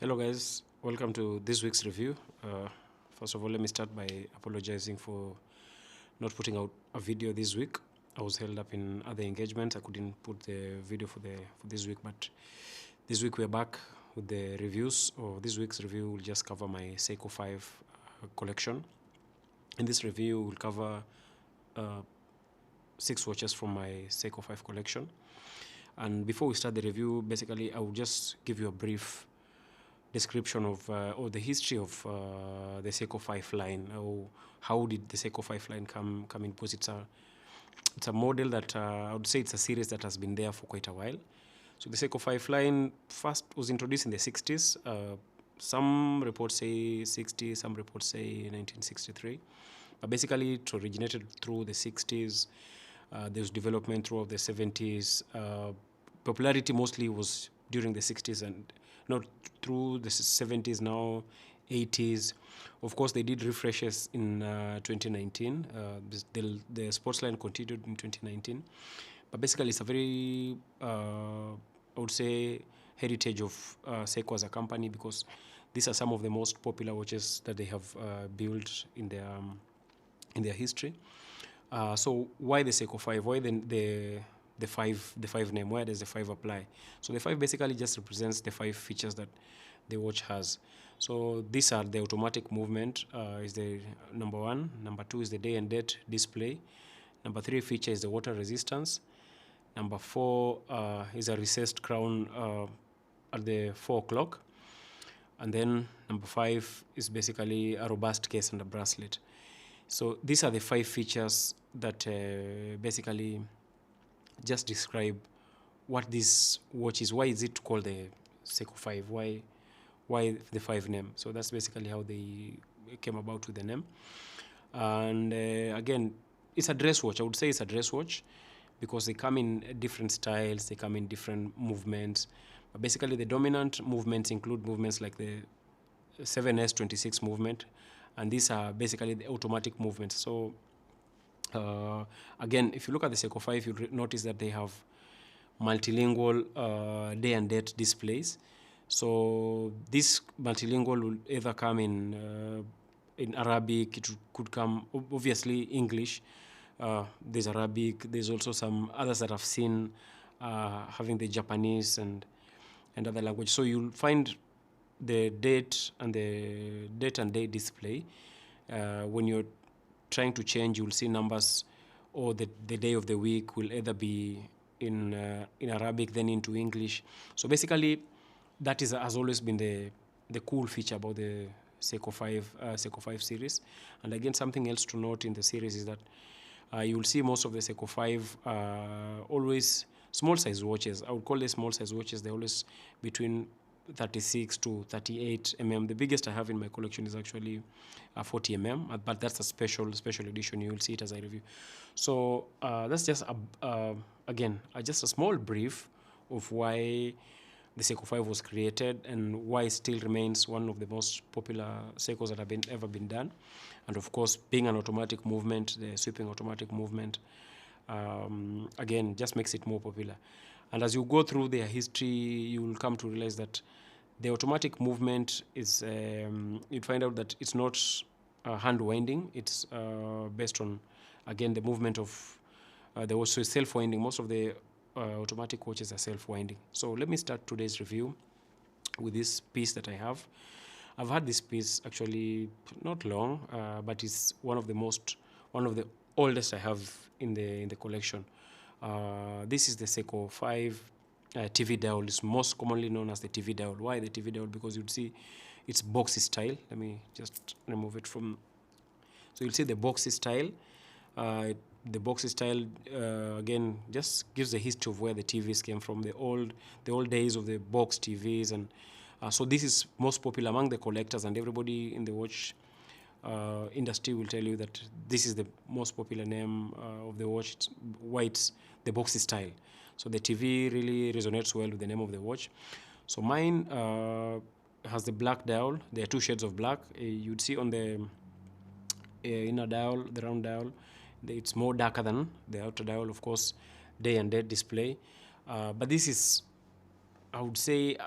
Hello guys, welcome to this week's review. First of all, let me start by apologizing for not putting out a video this week. I was held up in other engagements. I couldn't put the video for this week, but this week we're back with the reviews. This week's review will just cover my Seiko 5 collection. In this review, we'll cover 6 watches from my Seiko 5 collection. And before we start the review, basically I will just give you a brief description of or the history of the Seiko 5 line. How did the Seiko 5 line come in? Because it's a model that I would say it's a series that has been there for quite a while. So the Seiko 5 line first was introduced in the 60s. Some reports say 60, some reports say 1963. But basically it originated through the 60s. There was development throughout the 70s. Popularity mostly was during the 60s and not through the 70s, now 80s. Of course, they did refreshes in 2019. The sports line continued in 2019. But basically, it's a very, I would say, heritage of Seiko as a company, because these are some of the most popular watches that they have built in their history. So why the Seiko 5? Why the five name? Where does the 5 apply? So the 5 basically just represents the 5 features that the watch has. So these are the automatic movement, is the number 1. Number 2 is the day and date display. Number 3 feature is the water resistance. Number 4 is a recessed crown at the 4 o'clock. And then number 5 is basically a robust case and a bracelet. So these are the 5 features that basically just describe what this watch is. Why is it called the Seiko 5? Why the 5 name? So that's basically how they came about with the name. And again, it's a dress watch. I would say it's a dress watch because they come in different styles, they come in different movements. But basically, the dominant movements include movements like the 7S26 movement, and these are basically the automatic movements. So again, if you look at the Seiko 5, you'll notice that they have multilingual day and date displays. So this multilingual will either come in Arabic, it could come obviously English. There's Arabic, there's also some others that I've seen having the Japanese and other language. So you'll find the date and day display. When you're trying to change, you'll see numbers, or the day of the week will either be in Arabic, then into English. So basically, that has always been the cool feature about the Seiko 5 series. And again, something else to note in the series is that you will see most of the Seiko 5 always small size watches. I would call them small size watches. They're always between 36 to 38 mm. The biggest I have in my collection is actually 40 mm, but that's a special edition. You will see it as I review. So that's just again just a small brief of why the Seiko 5 was created and why it still remains one of the most popular Seikos that have ever been done. And of course, being an automatic movement, the sweeping automatic movement, again, just makes it more popular. And as you go through their history, you will come to realize that the automatic movement is, you'd find out that it's not hand winding. It's based on, again, the movement of the watch. So it's self-winding. Most of the automatic watches are self-winding. So let me start today's review with this piece that I have. I've had this piece actually not long, but it's one of the oldest I have in the collection. This is the Seiko 5 TV dial. It's most commonly known as the TV dial. Why the TV dial? Because you'd see it's boxy style. Let me just remove it from. So you'll see the boxy style. The boxy style again just gives the history of where the TVs came from, the old days of the box TVs, and so this is most popular among the collectors, and everybody in the watch industry will tell you that this is the most popular name of the watch. Why it's the boxy style. So the TV really resonates well with the name of the watch. So mine has the black dial. There are 2 shades of black. You'd see on the inner dial, the round dial, it's more darker than the outer dial. Of course, day and date display. But this is, I would say,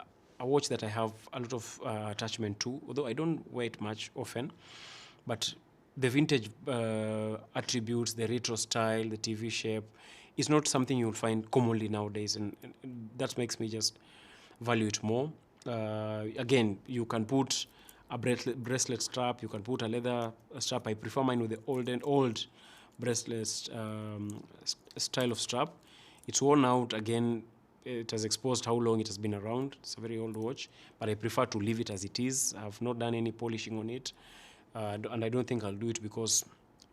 a watch that I have a lot of attachment to, although I don't wear it much often. But the vintage attributes, the retro style, the TV shape, is not something you'll find commonly nowadays, and that makes me just value it more. Again, you can put a bracelet strap, you can put a leather strap. I prefer mine with the old bracelet style of strap. It's worn out again. It has exposed how long it has been around. It's a very old watch, but I prefer to leave it as it is. I have not done any polishing on it, and I don't think I'll do it because,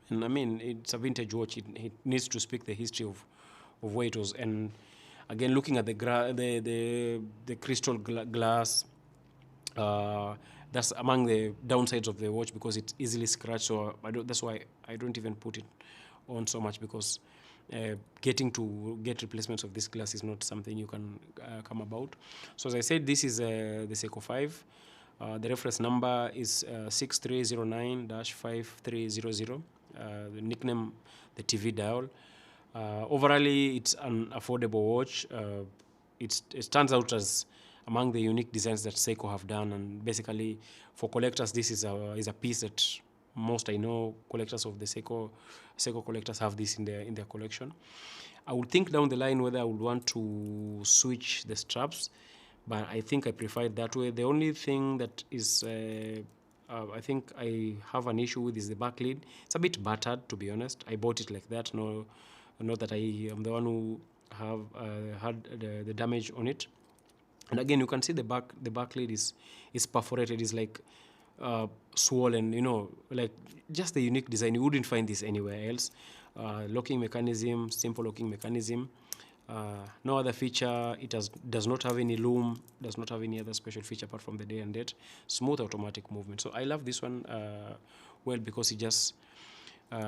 and I mean, it's a vintage watch. It needs to speak the history of where it was. And again, looking at the crystal glass, that's among the downsides of the watch because it's easily scratched. So that's why I don't even put it on so much, because getting to get replacements of this glass is not something you can come about. So as I said, this is the Seiko 5. The reference number is 6309-5300. The nickname, the TV dial. Overall, it's an affordable watch. It stands out as among the unique designs that Seiko have done, and basically for collectors, this is a piece that most I know collectors of the Seiko collectors have this in their collection. I would think down the line whether I would want to switch the straps, but I think I prefer it that way. The only thing that is I think I have an issue with is the back lid. It's a bit battered, to be honest. I bought it like that. No, not that I am the one who have had the damage on it. And again, you can see the back lid is perforated. It's like swollen, like just the unique design. You wouldn't find this anywhere else. Locking mechanism, simple locking mechanism. No other feature. It does not have any loom, does not have any other special feature apart from the day and date. Smooth automatic movement. So I love this one well, because it just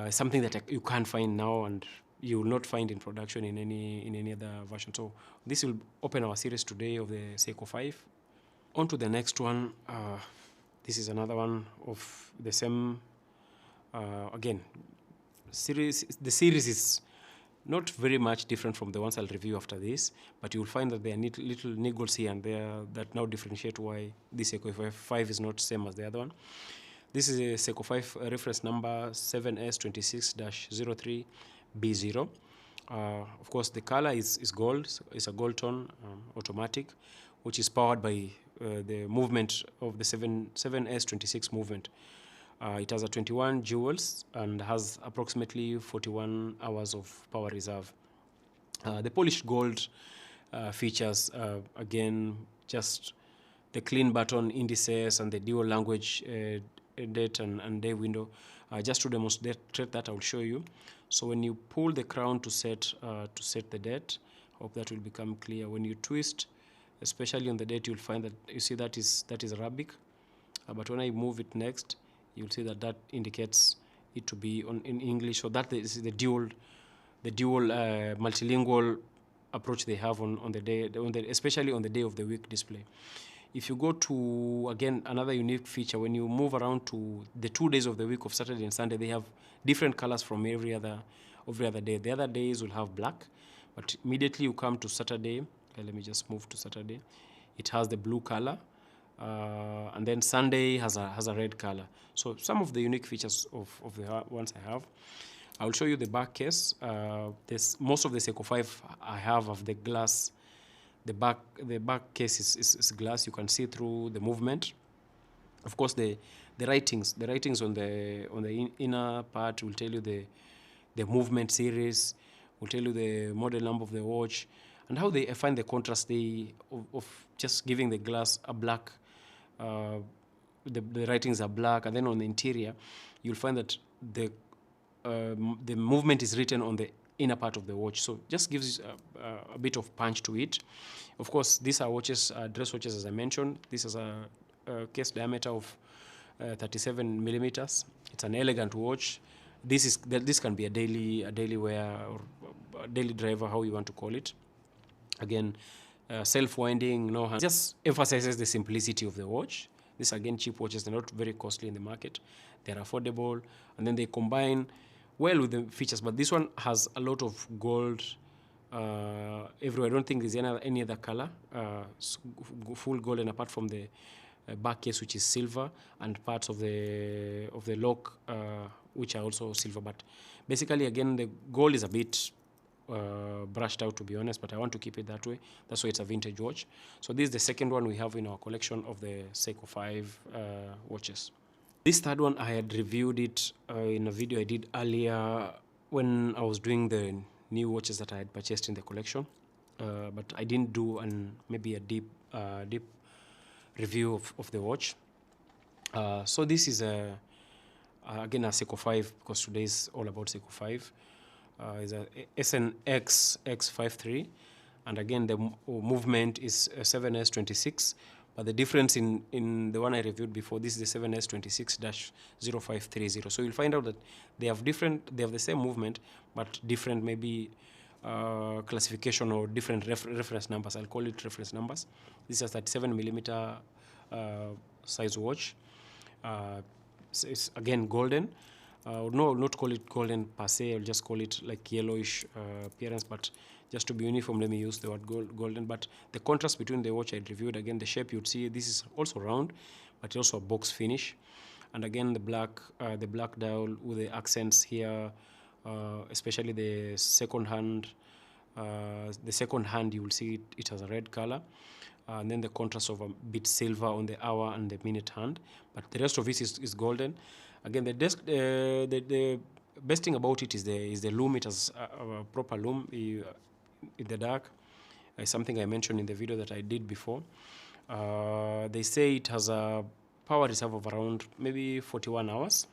something that you can't find now, and you will not find in production in any other version. So this will open our series today of the Seiko 5. On to the next one. This is another one of the same again series. The series is not very much different from the ones I'll review after this, but you'll find that there are little niggles here and there that now differentiate why this Seiko 5 is not same as the other one. This is a Seiko 5 reference number 7S26-03B0. Of course, the color is gold. It's a gold tone, automatic, which is powered by the movement of the 7S26 movement. It has a 21 joules and has approximately 41 hours of power reserve. The polished gold features, again, just the clean button indices and the dual language date and day window. Just to demonstrate that, I will show you. So when you pull the crown to set the date, hope that will become clear. When you twist, especially on the date, you'll find that you see that is Arabic. But when I move it next, you'll see that indicates it to be in English. So that is the dual multilingual approach they have on the day, especially on the day of the week display. If you go to, again, another unique feature, when you move around to the 2 days of the week of Saturday and Sunday, they have different colors from every other day. The other days will have black, but immediately you come to Saturday. Let me just move to Saturday. It has the blue color, and then Sunday has a red color. So some of the unique features of the ones I have. I'll show you the back case. Most of the Seiko 5 I have of the glass. The back case is glass. You can see through the movement. Of course, the writings on the inner part will tell you the movement series, will tell you the model number of the watch, and how they find the contrast of just giving the glass a black. The writings are black, and then on the interior, you'll find that the movement is written on the inner part of the watch, so just gives a bit of punch to it. Of course, these are watches, dress watches, as I mentioned. This is a case diameter of 37 millimeters. It's an elegant watch. This can be a daily wear or a daily driver, how you want to call it. Again, self-winding, no hands. Just emphasizes the simplicity of the watch. These again cheap watches. They're not very costly in the market. They're affordable, and then they combine well with the features. But this one has a lot of gold everywhere. I don't think there's any other color, full golden, apart from the back case, which is silver, and parts of the lock, which are also silver. But basically, again, the gold is a bit brushed out, to be honest, but I want to keep it that way. That's why it's a vintage watch. So this is the second one we have in our collection of the Seiko 5 watches. This third one, I had reviewed it in a video I did earlier when I was doing the new watches that I had purchased in the collection, but I didn't do maybe a deep review of the watch. So this is again a Seiko 5, because today is all about Seiko 5. Is a SNX X53, and again the movement is 7S26, but the difference in the one I reviewed before, this is the 7S26-0530. So you'll find out that they have the same movement, but different maybe classification or different reference numbers. I'll call it reference numbers. This is a 37mm size watch. It's again golden. No, I'll not call it golden per se. I'll just call it like yellowish appearance, but just to be uniform, let me use the word golden. But the contrast between the watch I reviewed, again, the shape you'd see, this is also round, but also a box finish. And again, the black dial with the accents here, especially the second hand. The second hand, you will see it has a red color. And then the contrast of a bit silver on the hour and the minute hand. But the rest of it is golden. Again, the best thing about it is the loom. It has a proper loom in the dark. Something I mentioned in the video that I did before. They say it has a power reserve of around maybe 41 hours,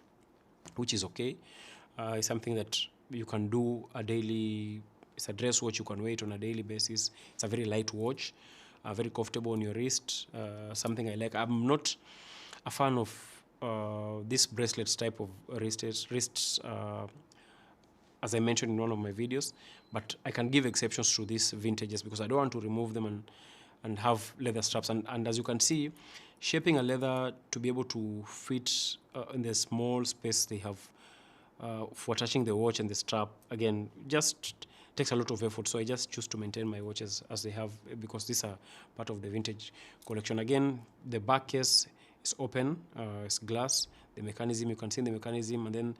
which is okay. It's something that you can do a daily. It's a dress watch you can wear it on a daily basis. It's a very light watch, very comfortable on your wrist. Something I like. I'm not a fan of this bracelets type of wrists, as I mentioned in one of my videos, but I can give exceptions to these vintages because I don't want to remove them and have leather straps. And as you can see, shaping a leather to be able to fit in the small space they have for attaching the watch and the strap, again, just takes a lot of effort. So I just choose to maintain my watches as they have, because these are part of the vintage collection. Again, the back case is open, it's glass. The mechanism, you can see the mechanism, and then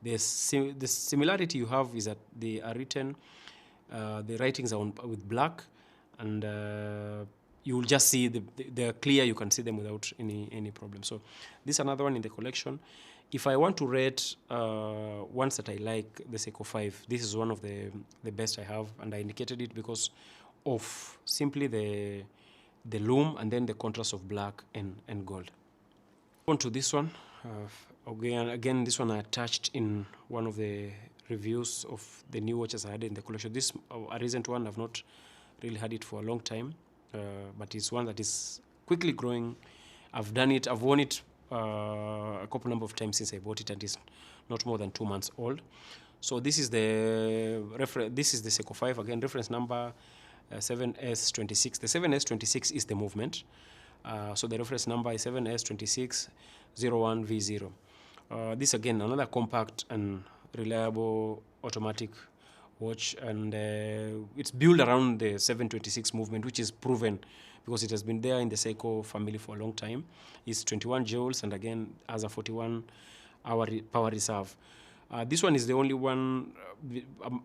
the similarity you have is that they are written, the writings are with black, and you will just see they're clear. You can see them without any problem. So this is another one in the collection. If I want to rate ones that I like, the Seiko 5, this is one of the best I have, and I indicated it because of simply the loom and then the contrast of black and gold. On to this one. Again, this one I attached in one of the reviews of the new watches I had in the collection. This a recent one. I've not really had it for a long time, but it's one that is quickly growing. I've worn it a couple number of times since I bought it, and it's not more than 2 months old. So this is the Seiko 5, again, reference number 7S26. The 7S26 is the movement. So the reference number is 7S2601V0. This, again, another compact and reliable automatic watch, and it's built around the 726 movement, which is proven because it has been there in the Seiko family for a long time. It's 21 joules, and again has a 41-hour power reserve. This one is the only one.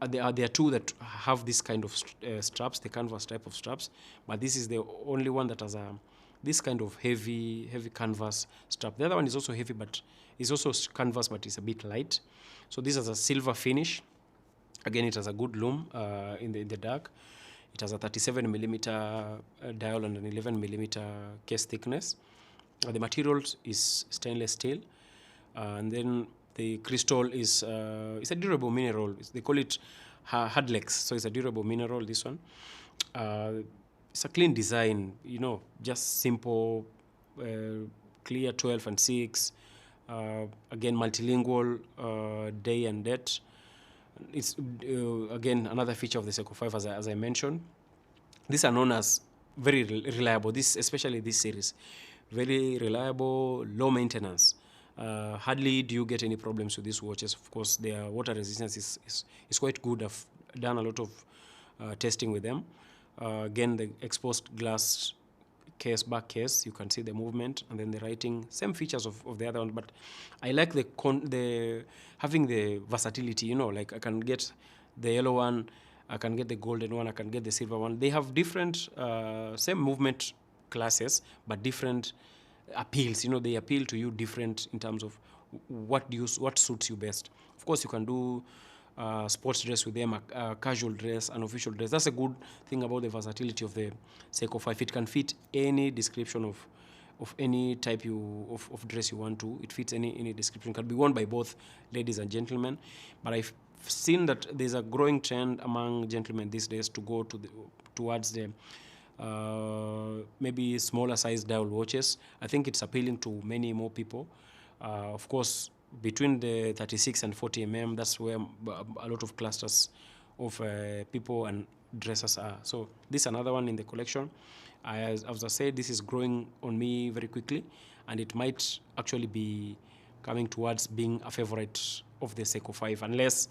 There are two that have this kind of straps, the canvas type of straps, but this is the only one that has this kind of heavy canvas strap. The other one is also heavy, but it's also canvas, but it's a bit light. So this has a silver finish. Again, it has a good loom in the dark. It has a 37mm dial and an 11mm case thickness. The material is stainless steel, and then the crystal is it's a durable mineral. They call it hardlex, so it's a durable mineral. This one, it's a clean design. Just simple, clear 12 and 6. Again, multilingual day and date. It's again another feature of the Seiko 5, as I mentioned. These are known as very reliable. Especially this series, very reliable, low maintenance. Hardly do you get any problems with these watches. Of course, their water resistance is quite good. I've done a lot of testing with them. Again, the exposed glass case, back case, you can see the movement, and then the writing, same features of the other one, but I like the having the versatility, you know, like I can get the yellow one, I can get the golden one, I can get the silver one. They have different, same movement classes, but different appeals, you know, they appeal to you different in terms of what suits you best. Of course, you can do sports dress with them, a casual dress, an official dress. That's a good thing about the versatility of the Seiko 5. It can fit any description of any type of dress you want to. It fits any description. It can be worn by both ladies and gentlemen. But I've seen that there's a growing trend among gentlemen these days to go towards the maybe smaller size dial watches. I think it's appealing to many more people. Of course, between the 36 and 40 mm, that's where a lot of clusters of people and dressers are. So this is another one in the collection. As I said, this is growing on me very quickly, and it might actually be coming towards being a favorite of the Seiko 5, unless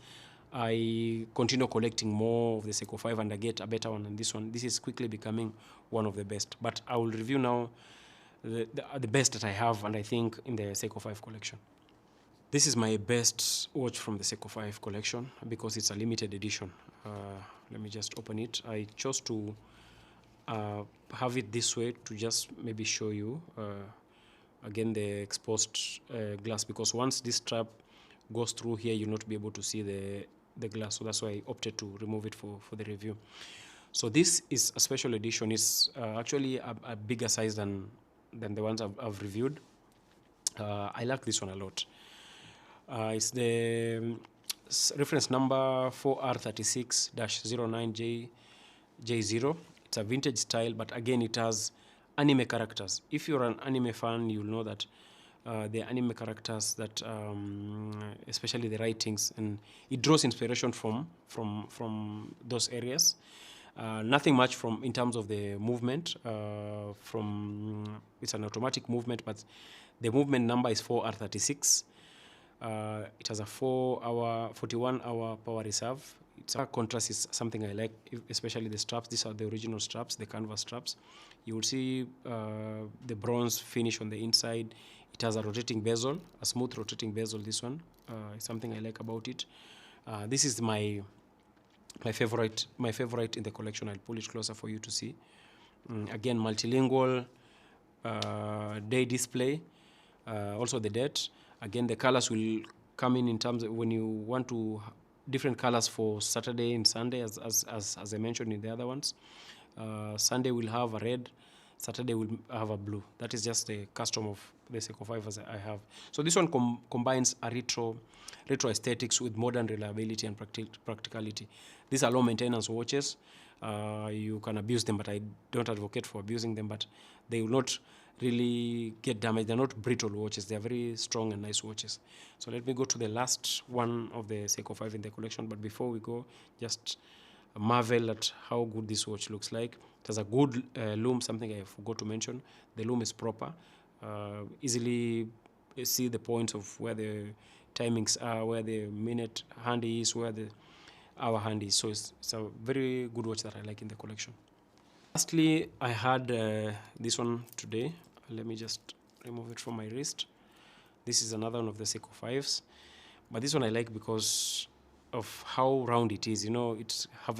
I continue collecting more of the Seiko 5 and I get a better one than this one. This is quickly becoming one of the best. But I will review now the best that I have, and I think in the Seiko 5 collection. This is my best watch from the Seiko 5 collection because it's a limited edition. Let me just open it. I chose to have it this way to just maybe show you again the exposed glass, because once this strap goes through here, you'll not be able to see the glass. So that's why I opted to remove it for the review. So this is a special edition. It's actually a bigger size than the ones I've reviewed. I like this one a lot. It's the reference number 4R36-09J0. It's a vintage style, but again, it has anime characters. If you're an anime fan, you'll know that the anime characters that, especially the writings, and it draws inspiration from those areas. Nothing much in terms of the movement. It's an automatic movement, but the movement number is 4R36. It has a 41-hour power reserve. Contrast is something I like, especially the straps. These are the original straps, the canvas straps. You will see the bronze finish on the inside. It has a rotating bezel, a smooth rotating bezel. This one is something I like about it. This is my favorite in the collection. I'll pull it closer for you to see. Again, multilingual day display. Also the date. Again, the colors will come in terms of when you want to different colors for Saturday and Sunday, as I mentioned in the other ones. Sunday will have a red, Saturday will have a blue. That is just the custom of the Seiko 5 as I have. So this one combines a retro aesthetics with modern reliability and practicality. These are low maintenance watches. You can abuse them, but I don't advocate for abusing them, but they will not really get damaged. They're not brittle watches. They're very strong and nice watches. So let me go to the last one of the Seiko 5 in the collection. But before we go, just marvel at how good this watch looks like. It has a good loom, something I forgot to mention. The loom is proper. Easily see the points of where the timings are, where the minute hand is, where the hour hand is. So it's a very good watch that I like in the collection. Lastly, I had this one today. Let me just remove it from my wrist. This is another one of the Seiko 5s. But this one I like because of how round it is. You know,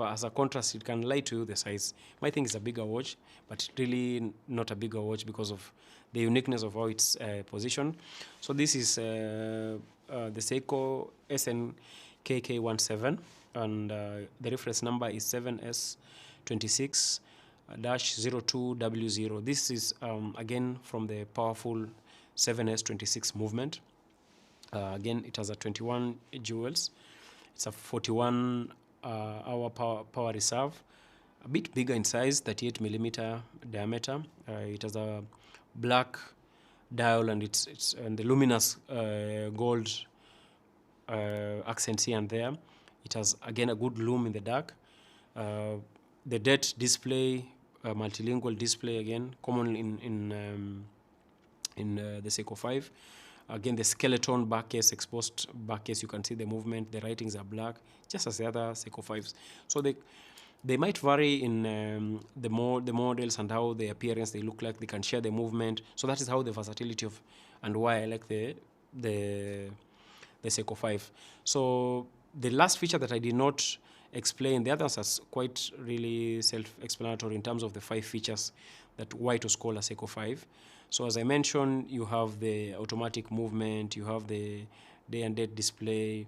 as a contrast, it can lie to you the size. My thing is a bigger watch, but really not a bigger watch because of the uniqueness of how it's positioned. So this is the Seiko SNKK17, and the reference number is 7S26-02W0. This is again from the powerful 7S26 movement. Again, it has a 21 jewels. It's a 41-hour power reserve, a bit bigger in size, 38 millimeter diameter. It has a black dial, and it's the luminous gold accents here and there. It has again a good loom in the dark. The date display, multilingual display, again common in the Seiko 5. Again, the skeleton back case, exposed back case, you can see the movement, the writings are black, just as the other Seiko 5s. So they might vary in the models and how the appearance they look like. They can share the movement. So that is how the versatility of, and why I like the Seiko 5. So the last feature that I did not explain, the others are quite really self-explanatory in terms of the 5 features that why to call a Seiko 5. So as I mentioned, you have the automatic movement, you have the day and date display.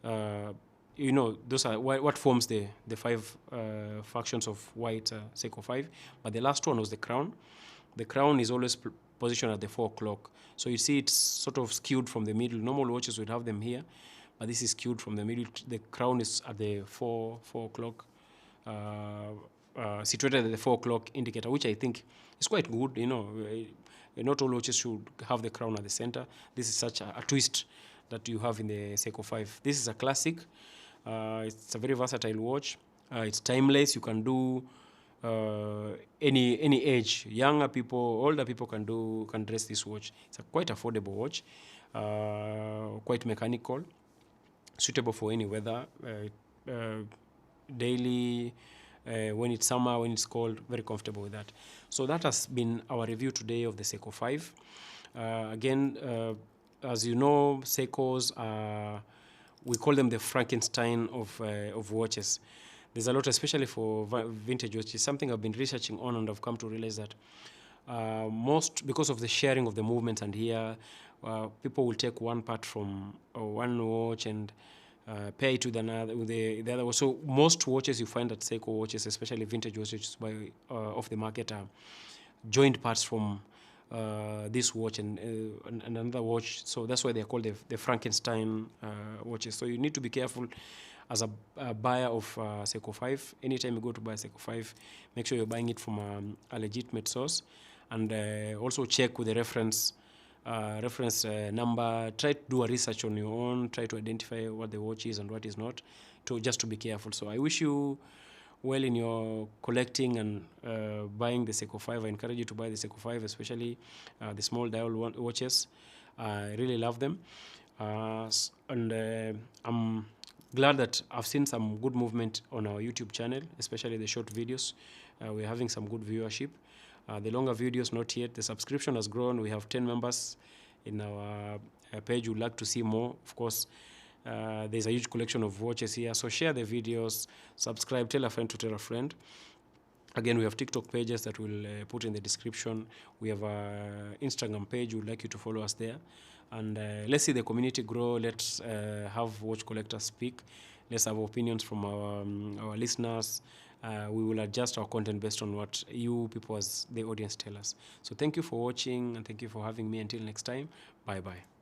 Those are what forms the 5 functions of why it's a Seiko 5. But the last one was the crown. The crown is always positioned at the 4 o'clock. So you see it's sort of skewed from the middle. Normal watches would have them here, but this is skewed from the middle. The crown is at the 4 o'clock, situated at the 4 o'clock indicator, which I think is quite good. Not all watches should have the crown at the center. This is such a twist that you have in the Seiko 5. This is a classic. It's a very versatile watch. It's timeless. You can do any age. Younger people, older people can dress this watch. It's a quite affordable watch, quite mechanical, suitable for any weather, daily, when it's summer, when it's cold, very comfortable with that. So that has been our review today of the Seiko 5. Again, as you know, Seikos are, we call them the Frankenstein of watches. There's a lot, especially for vintage watches, something I've been researching on, and I've come to realize that because of the sharing of the movements, and here people will take one part from one watch and pair it with the other watch. So most watches you find at Seiko watches, especially vintage watches off the market, are joined parts from this watch and another watch. So that's why they're called the Frankenstein watches. So you need to be careful as a buyer of Seiko 5. Anytime you go to buy Seiko 5, make sure you're buying it from a legitimate source, and also check with the reference number. Try to do a research on your own. Try to identify what the watch is and what is not, just to be careful. So I wish you well in your collecting and buying the Seiko 5. I encourage you to buy the Seiko 5, especially the small dial watches. I really love them. And I'm glad that I've seen some good movement on our YouTube channel, especially the short videos. We're having some good viewership. The longer videos, not yet. The subscription has grown. We have 10 members in our page. We'd like to see more. Of course, there's a huge collection of watches here. So share the videos, subscribe, tell a friend to tell a friend. Again, we have TikTok pages that we'll put in the description. We have an Instagram page. We'd like you to follow us there. And let's see the community grow. Let's have watch collectors speak. Let's have opinions from our listeners. We will adjust our content based on what you people as the audience tell us. So thank you for watching, and thank you for having me. Until next time, bye-bye.